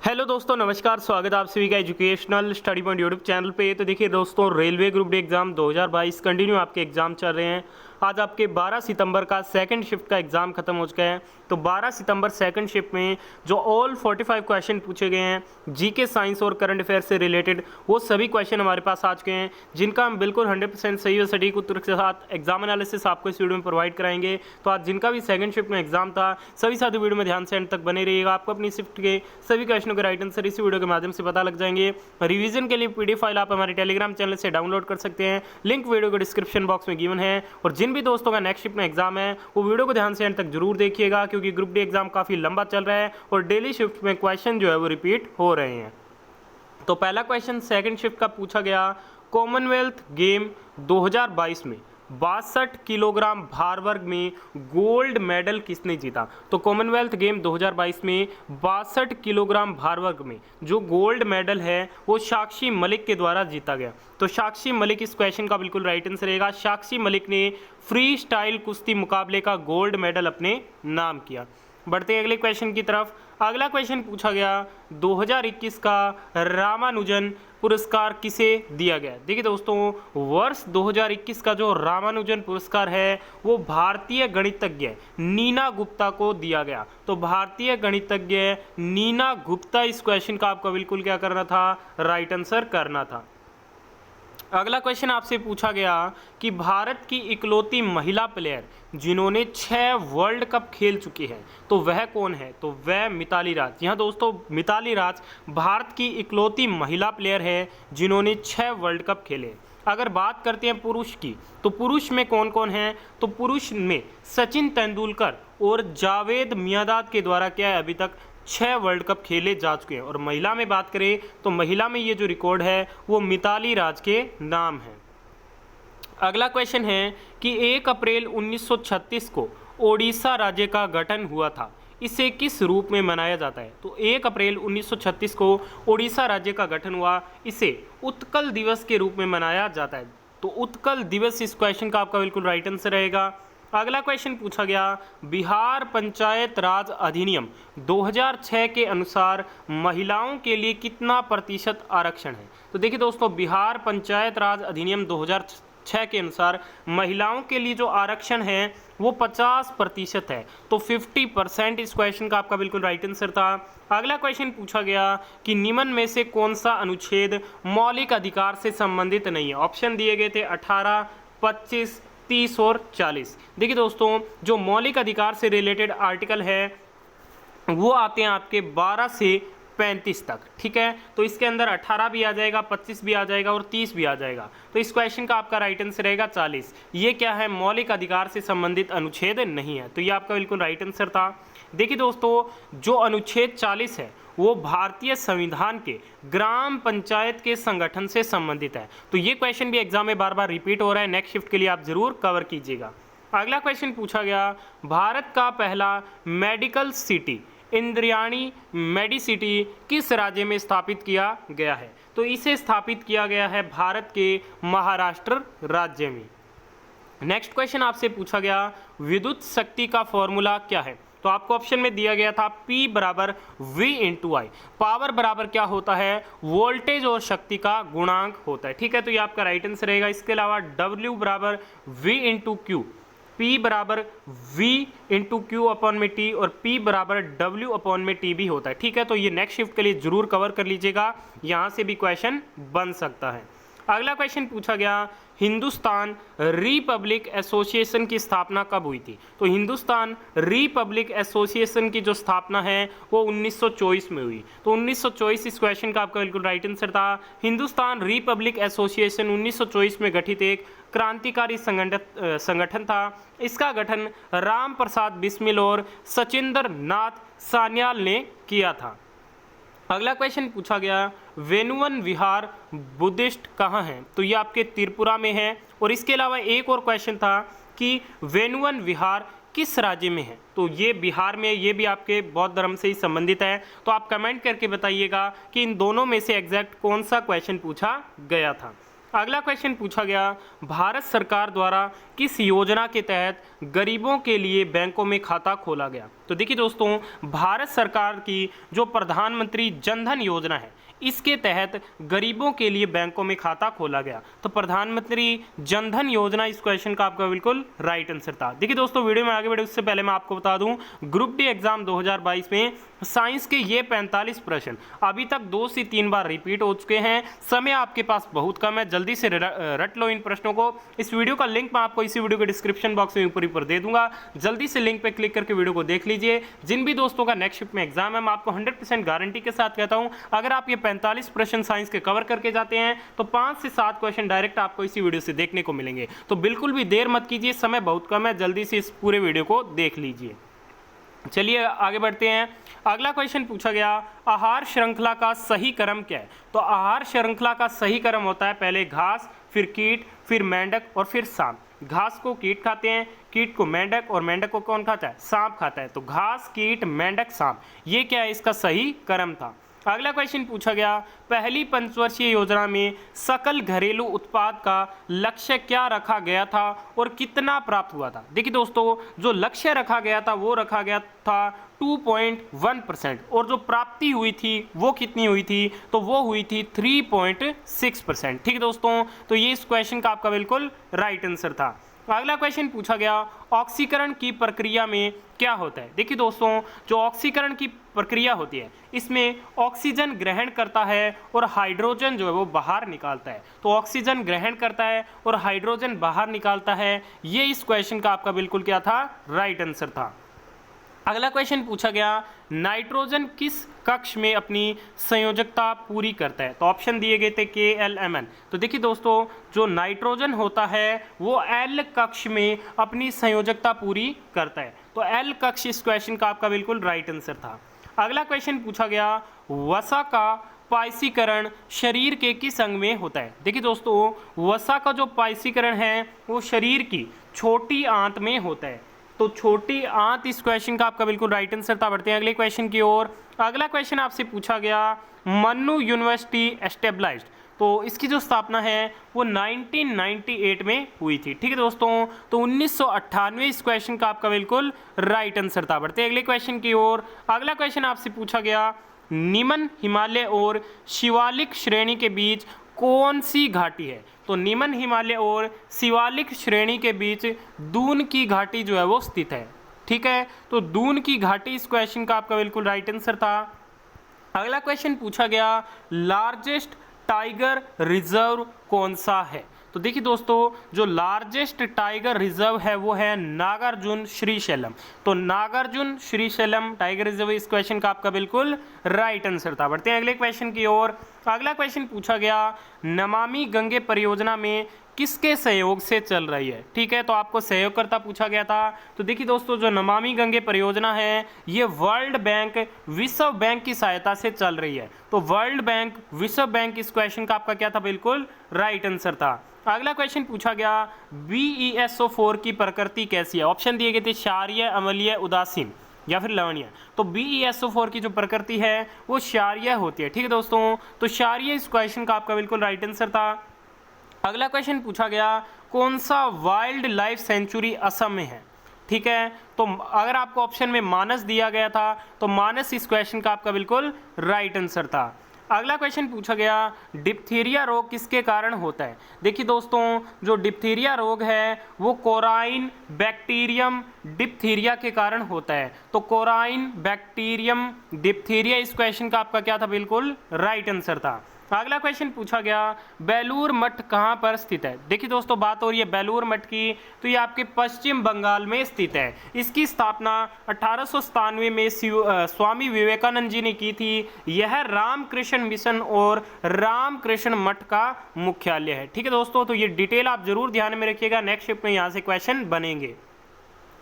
Hello दोस्तों, नमस्कार। स्वागत है आप सभी का educational study point YouTube channel पे। तो देखिए दोस्तों, railway group D exam 2022 continue आपके एग्ज़ाम चल रहे हैं। आज आपके 12 सितंबर का सेकंड शिफ्ट का एग्ज़ाम खत्म हो चुका है। तो 12 सितंबर सेकंड शिफ्ट में जो ऑल 45 क्वेश्चन पूछे गए हैं जीके, साइंस और करंट अफेयर से रिलेटेड, वो सभी क्वेश्चन हमारे पास आ चुके हैं, जिनका हम बिल्कुल 100% सही और सटीक उत्तर के साथ एग्जाम एनालिसिस आपको इस वीडियो में प्रोवाइड कराएंगे। तो आज जिनका भी सेकंड शिफ्ट में एग्जाम था, सभी साथी वीडियो में ध्यान से एंड तक बने रहिएगा। आपको अपनी शिफ्ट के सभी क्वेश्चनों के राइट आंसर इसी वीडियो के माध्यम से पता लग जाएंगे। रिवीजन के लिए पीडीएफ फाइल आप हमारे टेलीग्राम चैनल से डाउनलोड कर सकते हैं, लिंक वीडियो के डिस्क्रिप्शन बॉक्स में गिवन है। और जिन भी दोस्तों का नेक्स्ट शिफ्ट में एग्जाम है, वो वीडियो को ध्यान से एंड तक जरूर देखिएगा, क्योंकि ग्रुप डी एग्जाम काफी लंबा चल रहा है और डेली शिफ्ट में क्वेश्चन जो है वो रिपीट हो रहे हैं। तो पहला क्वेश्चन सेकंड शिफ्ट का पूछा गया, कॉमनवेल्थ गेम 2022 में 62 किलोग्राम भार वर्ग में गोल्ड मेडल किसने जीता। तो कॉमनवेल्थ गेम 2022 में 62 किलोग्राम भार वर्ग में जो गोल्ड मेडल है वो साक्षी मलिक के द्वारा जीता गया। तो साक्षी मलिक इस क्वेश्चन का बिल्कुल राइट आंसर रहेगा। साक्षी मलिक ने फ्री स्टाइल कुश्ती मुकाबले का गोल्ड मेडल अपने नाम किया। बढ़ते हैं अगले क्वेश्चन की तरफ। अगला क्वेश्चन पूछा गया, 2021 का रामानुजन पुरस्कार किसे दिया गया। देखिए दोस्तों, वर्ष 2021 का जो रामानुजन पुरस्कार है वो भारतीय गणितज्ञ नीना गुप्ता को दिया गया। तो भारतीय गणितज्ञ नीना गुप्ता, इस क्वेश्चन का आपको बिल्कुल क्या करना था, राइट आंसर करना था। अगला क्वेश्चन आपसे पूछा गया कि भारत की इकलौती महिला प्लेयर जिन्होंने 6 वर्ल्ड कप खेल चुकी है, तो वह कौन है। तो वह मिताली राज। यहाँ दोस्तों, मिताली राज भारत की इकलौती महिला प्लेयर है जिन्होंने 6 वर्ल्ड कप खेले। अगर बात करते हैं पुरुष की, तो पुरुष में कौन कौन है। तो पुरुष में सचिन तेंदुलकर और जावेद मियांदाद के द्वारा क्या है, अभी तक 6 वर्ल्ड कप खेले जा चुके हैं। और महिला में बात करें तो महिला में ये जो रिकॉर्ड है वो मिताली राज के नाम है। अगला क्वेश्चन है कि 1 अप्रैल 1936 को ओडिशा राज्य का गठन हुआ था, इसे किस रूप में मनाया जाता है। तो 1 अप्रैल 1936 को ओडिशा राज्य का गठन हुआ, इसे उत्कल दिवस के रूप में मनाया जाता है। तो उत्कल दिवस इस क्वेश्चन का आपका बिल्कुल राइट आंसर रहेगा। अगला क्वेश्चन पूछा गया, बिहार पंचायत राज अधिनियम 2006 के अनुसार महिलाओं के लिए कितना प्रतिशत आरक्षण है। तो देखिए दोस्तों, बिहार पंचायत राज अधिनियम 2006 के अनुसार महिलाओं के लिए जो आरक्षण है वो 50% है। तो 50% इस क्वेश्चन का आपका बिल्कुल राइट आंसर था। अगला क्वेश्चन पूछा गया कि निम्न में से कौन सा अनुच्छेद मौलिक अधिकार से संबंधित नहीं है। ऑप्शन दिए गए थे 18, 25, 30 और 40। देखिए दोस्तों, जो मौलिक अधिकार से रिलेटेड आर्टिकल है वो आते हैं आपके 12 से 35 तक, ठीक है। तो इसके अंदर 18 भी आ जाएगा, 25 भी आ जाएगा और 30 भी आ जाएगा। तो इस क्वेश्चन का आपका राइट आंसर रहेगा 40। ये क्या है, मौलिक अधिकार से संबंधित अनुच्छेद नहीं है। तो ये आपका बिल्कुल राइट आंसर था। देखिए दोस्तों, जो अनुच्छेद 40 है वो भारतीय संविधान के ग्राम पंचायत के संगठन से संबंधित है। तो ये क्वेश्चन भी एग्जाम में बार बार रिपीट हो रहा है, नेक्स्ट शिफ्ट के लिए आप जरूर कवर कीजिएगा। अगला क्वेश्चन पूछा गया, भारत का पहला मेडिकल सिटी इंद्रायणी मेडिसिटी किस राज्य में स्थापित किया गया है। तो इसे स्थापित किया गया है भारत के महाराष्ट्र राज्य में। नेक्स्ट क्वेश्चन आपसे पूछा गया, विद्युत शक्ति का फॉर्मूला क्या है। तो आपको ऑप्शन में दिया गया था P बराबर V इंटू आई। पावर बराबर क्या होता है, वोल्टेज और शक्ति का गुणांक होता है, ठीक है। तो ये आपका राइट आंसर रहेगा। इसके अलावा W बराबर V इंटू क्यू, P बराबर V इंटू क्यू अपॉन में T और P बराबर W अपॉन में T भी होता है, ठीक है। तो ये नेक्स्ट शिफ्ट के लिए जरूर कवर कर लीजिएगा, यहाँ से भी क्वेश्चन बन सकता है। अगला क्वेश्चन पूछा गया, हिंदुस्तान रिपब्लिक एसोसिएशन की स्थापना कब हुई थी। तो हिंदुस्तान रिपब्लिक एसोसिएशन की जो स्थापना है वो 1924 में हुई। तो 1924 इस क्वेश्चन का आपका बिल्कुल राइट आंसर था। हिंदुस्तान रिपब्लिक एसोसिएशन 1924 में गठित एक क्रांतिकारी संगठन था। इसका गठन राम प्रसाद बिस्मिल और सचिंद्र नाथ सान्याल ने किया था। अगला क्वेश्चन पूछा गया, वेनुवन विहार बुद्धिस्ट कहाँ है। तो ये आपके त्रिपुरा में है। और इसके अलावा एक और क्वेश्चन था कि वेनुवन विहार किस राज्य में है। तो ये बिहार में, ये भी आपके बौद्ध धर्म से ही संबंधित है। तो आप कमेंट करके बताइएगा कि इन दोनों में से एग्जैक्ट कौन सा क्वेश्चन पूछा गया था। अगला क्वेश्चन पूछा गया, भारत सरकार द्वारा किस योजना के तहत गरीबों के लिए बैंकों में खाता खोला गया। तो देखिए दोस्तों, भारत सरकार की जो प्रधानमंत्री जनधन योजना है, इसके तहत गरीबों के लिए बैंकों में खाता खोला गया। तो प्रधानमंत्री जनधन योजना इस क्वेश्चन का आपका बिल्कुल राइट आंसर था। देखिए दोस्तों, वीडियो में आगे बढ़े उससे पहले मैं आपको बता दूं, ग्रुप डी एग्जाम 2022 में साइंस के ये 45 प्रश्न अभी तक 2 से 3 बार रिपीट हो चुके हैं। समय आपके पास बहुत कम है, जल्दी से रट लो इन प्रश्नों को। इस वीडियो का लिंक मैं आपको इसी वीडियो के डिस्क्रिप्शन बॉक्स में ऊपर दे दूंगा, जल्दी से लिंक पे क्लिक करके वीडियो को देख लीजिए। जिन भी दोस्तों का नेक्स्ट शिफ्ट में एग्जाम है, मैं आपको 100% गारंटी के साथ कहता हूं, अगर आप ये 45 प्रश्न साइंस के कवर करके जाते हैं तो 5 से 7 क्वेश्चन डायरेक्ट आपको इसी वीडियो से देखने को मिलेंगे। तो बिल्कुल भी देर मत कीजिए, समय बहुत कम है, जल्दी से इस पूरे वीडियो को देख लीजिए। चलिए आगे बढ़ते हैं। अगला क्वेश्चन पूछा गया, आहार श्रृंखला का सही क्रम क्या है? तो आहार श्रृंखला का सही क्रम होता है पहले घास, फिर कीट, फिर मेंढक और फिर सांप। घास को कीट खाते हैं, कीट को मेंढक, और मेंढक को कौन खाता है? सांप खाता है। तो घास, कीट, मेंढक, सांप, ये क्या है? इसका सही क्रम था। अगला क्वेश्चन पूछा गया, पहली पंचवर्षीय योजना में सकल घरेलू उत्पाद का लक्ष्य क्या रखा गया था और कितना प्राप्त हुआ था? देखिए दोस्तों, जो लक्ष्य रखा गया था वो रखा गया था 2.1%, और जो प्राप्ति हुई थी वो कितनी हुई थी? तो वो हुई थी 3.6%। ठीक है दोस्तों, तो ये इस क्वेश्चन का आपका बिल्कुल राइट आंसर था। अगला क्वेश्चन पूछा गया, ऑक्सीकरण की प्रक्रिया में क्या होता है? देखिए दोस्तों, जो ऑक्सीकरण की प्रक्रिया होती है, इसमें ऑक्सीजन ग्रहण करता है और हाइड्रोजन जो है वो बाहर निकालता है। तो ऑक्सीजन ग्रहण करता है और हाइड्रोजन बाहर निकालता है, ये इस क्वेश्चन का आपका बिल्कुल क्या था? राइट आंसर था। अगला क्वेश्चन पूछा गया, नाइट्रोजन किस कक्ष में अपनी संयोजकता पूरी करता है? तो ऑप्शन दिए गए थे KLMN। तो देखिए दोस्तों, जो नाइट्रोजन होता है वो L कक्ष में अपनी संयोजकता पूरी करता है। तो L कक्ष इस क्वेश्चन का आपका बिल्कुल राइट आंसर था। अगला क्वेश्चन पूछा गया, वसा का पाइसीकरण शरीर के किस अंग में होता है? देखिए दोस्तों, वसा का जो पाइसीकरण है वो शरीर की छोटी आंत में होता है। तो छोटी आंत इस क्वेश्चन का आपका बिल्कुल राइट आंसर था। बढ़ते हैं अगले क्वेश्चन की ओर। अगला क्वेश्चन आपसे पूछा गया, मन्नू यूनिवर्सिटी एस्टेब्लिश्ड, तो इसकी जो स्थापना है वो 1998 में हुई थी। ठीक है दोस्तों, तो 1998 इस क्वेश्चन का आपका बिल्कुल राइट आंसर था। बढ़ते हैं अगले क्वेश्चन की ओर। अगला क्वेश्चन आपसे पूछा गया, निम्न हिमालय और शिवालिक श्रेणी के बीच कौन सी घाटी है? तो निम्न हिमालय और शिवालिक श्रेणी के बीच दून की घाटी जो है वो स्थित है। ठीक है, तो दून की घाटी इस क्वेश्चन का आपका बिल्कुल राइट आंसर था। अगला क्वेश्चन पूछा गया, लार्जेस्ट टाइगर रिजर्व कौन सा है? तो देखिए दोस्तों, जो लार्जेस्ट टाइगर रिजर्व है वो है नागार्जुन श्रीशैलम। तो नागार्जुन श्रीशैलम टाइगर रिजर्व इस क्वेश्चन का आपका बिल्कुल राइट आंसर था। बढ़ते हैं अगले क्वेश्चन की ओर। अगला क्वेश्चन पूछा गया, नमामि गंगे परियोजना में किसके सहयोग से चल रही है? ठीक है, तो आपको सहयोगकर्ता पूछा गया था। तो देखिए दोस्तों, जो नमामि गंगे परियोजना है ये वर्ल्ड बैंक, विश्व बैंक की सहायता से चल रही है। तो वर्ल्ड बैंक, विश्व बैंक इस क्वेश्चन का आपका क्या था? बिल्कुल राइट आंसर था। अगला क्वेश्चन पूछा गया, BeSO4 की प्रकृति कैसी है? ऑप्शन दिए गए थे क्षारीय, अम्लीय, उदासीन या फिर लवणीय। तो BeSO4 की जो प्रकृति है वो क्षारीय होती है। ठीक है दोस्तों, तो क्षारीय इस क्वेश्चन का आपका बिल्कुल राइट आंसर था। अगला क्वेश्चन पूछा गया, कौन सा वाइल्ड लाइफ सेंचुरी असम में है? ठीक है, तो अगर आपको ऑप्शन में मानस दिया गया था तो मानस इस क्वेश्चन का आपका बिल्कुल राइट आंसर था। अगला क्वेश्चन पूछा गया, डिप्थीरिया रोग किसके कारण होता है? देखिए दोस्तों, जो डिप्थीरिया रोग है वो कोराइन बैक्टीरियम डिप्थीरिया के कारण होता है। तो कोराइन बैक्टीरियम डिप्थीरिया इस क्वेश्चन का आपका क्या था? बिल्कुल राइट आंसर था। अगला क्वेश्चन पूछा गया, बेलूर मठ कहाँ पर स्थित है? देखिए दोस्तों, बात हो रही है बेलूर मठ की, तो ये आपके पश्चिम बंगाल में स्थित है। इसकी स्थापना 1897 में स्वामी विवेकानंद जी ने की थी। यह रामकृष्ण मिशन और रामकृष्ण मठ का मुख्यालय है। ठीक है दोस्तों, तो ये डिटेल आप जरूर ध्यान में रखिएगा, नेक्स्ट शिफ्ट में यहाँ से क्वेश्चन बनेंगे।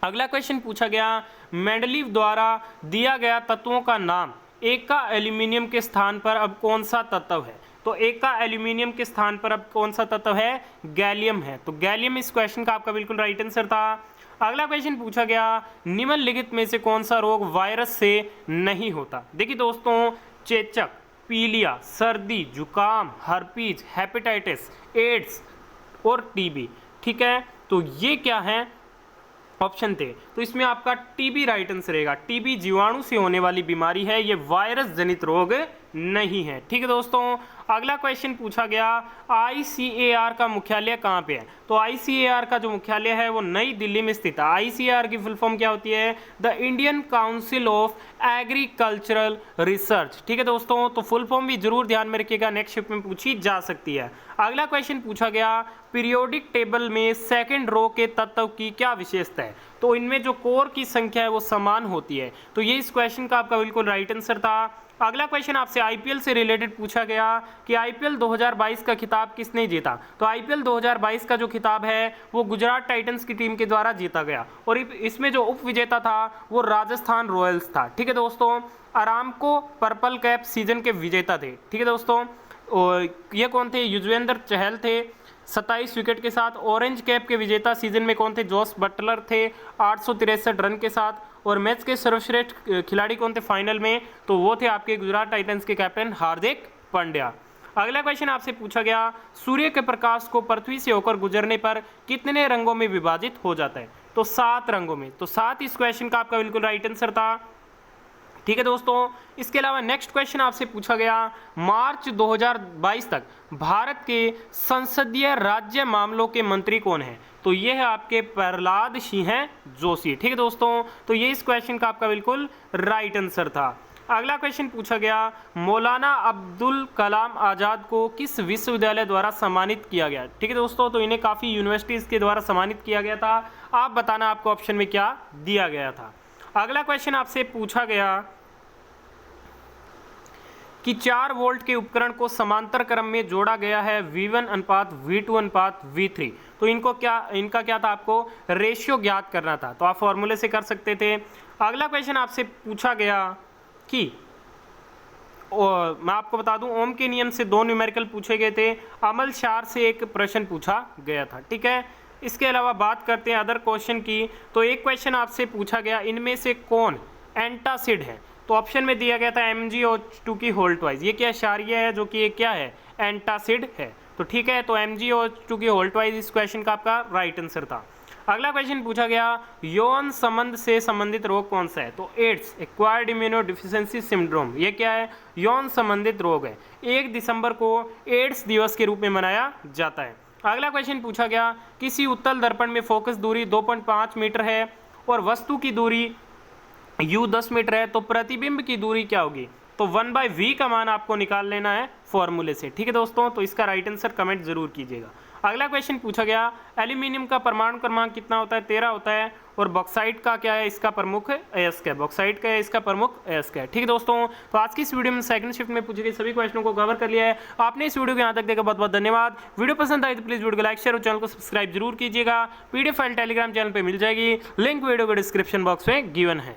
अगला क्वेश्चन पूछा गया, मेंडलीव द्वारा दिया गया तत्वों का नाम एका एल्यूमिनियम के स्थान पर अब कौन सा तत्व है? तो एका एल्यूमिनियम के स्थान पर अब कौन सा तत्व है? गैलियम है। तो गैलियम इस क्वेश्चन का आपका बिल्कुल राइट आंसर था। अगला क्वेश्चन पूछा गया, निम्नलिखित में से कौन सा रोग वायरस से नहीं होता? देखिए दोस्तों, चेचक, पीलिया, सर्दी, जुकाम, हर्पीज, हेपेटाइटिस, एड्स और टीबी। ठीक है, तो ये क्या है? ऑप्शन थे, तो इसमें आपका टीबी राइट आंसर रहेगा। टीबी जीवाणु से होने वाली बीमारी है, ये वायरस जनित रोग नहीं है। ठीक है दोस्तों, अगला क्वेश्चन पूछा गया ICAR का मुख्यालय कहाँ पे है? तो ICAR का जो मुख्यालय है वो नई दिल्ली में स्थित है। ICAR की फुल फॉर्म क्या होती है? The Indian council of agricultural research. ठीक है दोस्तों, तो फुल फॉर्म भी जरूर ध्यान में रखिएगा, नेक्स्ट शिफ्ट में पूछी जा सकती है। अगला क्वेश्चन पूछा गया पीरियोडिक टेबल में सेकंड रो के तत्व की क्या विशेषता है? तो इनमें जो कोर की संख्या है वो समान होती है। तो ये इस क्वेश्चन का आपका बिल्कुल राइट आंसर था। अगला क्वेश्चन आपसे आईपीएल से रिलेटेड पूछा गया कि आईपीएल 2022 का खिताब किसने जीता? तो आईपीएल 2022 का जो खिताब है वो गुजरात टाइटंस की टीम के द्वारा जीता गया और इसमें जो उप विजेता था वो राजस्थान रॉयल्स था। ठीक है दोस्तों, अरामको पर्पल कैप सीजन के विजेता थे। ठीक है दोस्तों, ये कौन थे? युजवेंद्र चहल थे 27 विकेट के साथ। ऑरेंज कैप के विजेता सीजन में कौन थे? जोस बटलर थे 863 रन के साथ। और मैच के सर्वश्रेष्ठ खिलाड़ी कौन थे फाइनल में? तो वो थे आपके गुजरात टाइटंस के कैप्टन हार्दिक पांड्या। अगला क्वेश्चन आपसे पूछा गया सूर्य के प्रकाश को पृथ्वी से होकर गुजरने पर कितने रंगों में विभाजित हो जाता है? तो 7 रंगों में। तो 7 इस क्वेश्चन का आपका बिल्कुल राइट आंसर था। ठीक है दोस्तों, इसके अलावा नेक्स्ट क्वेश्चन आपसे पूछा गया मार्च 2022 तक भारत के संसदीय राज्य मामलों के मंत्री कौन है? तो ये है आपके प्रहलाद सिंह जोशी। ठीक है दोस्तों, तो ये इस क्वेश्चन का आपका बिल्कुल राइट आंसर था। अगला क्वेश्चन पूछा गया मौलाना अब्दुल कलाम आज़ाद को किस विश्वविद्यालय द्वारा सम्मानित किया गया? ठीक है दोस्तों, तो इन्हें काफ़ी यूनिवर्सिटीज़ के द्वारा सम्मानित किया गया था। आप बताना आपको ऑप्शन में क्या दिया गया था। अगला क्वेश्चन आपसे पूछा गया कि 4 वोल्ट के उपकरण को समांतर क्रम में जोड़ा गया है V1 अनुपात V2 अनुपात V3। तो इनका क्या था? आपको रेशियो ज्ञात करना था, तो आप फॉर्मूले से कर सकते थे। अगला क्वेश्चन आपसे पूछा गया कि मैं आपको बता दूं ओम के नियम से 2 न्यूमेरिकल पूछे गए थे। अमल शार से एक प्रश्न पूछा गया था। ठीक है, इसके अलावा बात करते हैं अदर क्वेश्चन की। तो एक क्वेश्चन आपसे पूछा गया इनमें से कौन एंटासिड है? तो ऑप्शन में दिया गया था MgO2 की होल्ट वाइज। ये क्या इशारिया है जो कि ये क्या है? एंटासिड है। तो ठीक है, तो MgO2 की होल्ट वाइज इस क्वेश्चन का आपका राइट आंसर था। अगला क्वेश्चन पूछा गया यौन संबंध से संबंधित रोग कौन सा है? तो एड्स एक्वायर्ड इम्यूनोडिफिशियेंसी सिंड्रोम, ये क्या है? यौन संबंधित रोग है। 1 दिसंबर को एड्स दिवस के रूप में मनाया जाता है। अगला क्वेश्चन पूछा गया किसी उत्तल दर्पण में फोकस दूरी 2.5 मीटर है और वस्तु की दूरी u 10 मीटर है, तो प्रतिबिंब की दूरी क्या होगी? तो 1/v का मान आपको निकाल लेना है फॉर्मूले से। ठीक है दोस्तों, तो इसका राइट आंसर कमेंट जरूर कीजिएगा। अगला क्वेश्चन पूछा गया एल्यूमिनियम का परमाणु क्रमांक कितना होता है? 13 होता है। और बॉक्साइट का क्या है? इसका प्रमुख अयस्क है। बॉक्साइट का है इसका प्रमुख अयस्क है। ठीक है दोस्तों, तो आज की इस वीडियो में सेकंड शिफ्ट में पूछे गए सभी क्वेश्चनों को कवर कर लिया है। आपने इस वीडियो को यहाँ तक देखा, बहुत बहुत धन्यवाद। वीडियो पसंद आई तो प्लीज वीडियो को लाइक शेयर और चैनल को सब्सक्राइब जरूर कीजिएगा। PDF फाइल टेलीग्राम चैनल पर मिल जाएगी, लिंक वीडियो को डिस्क्रिप्शन बॉक्स में गिवन है।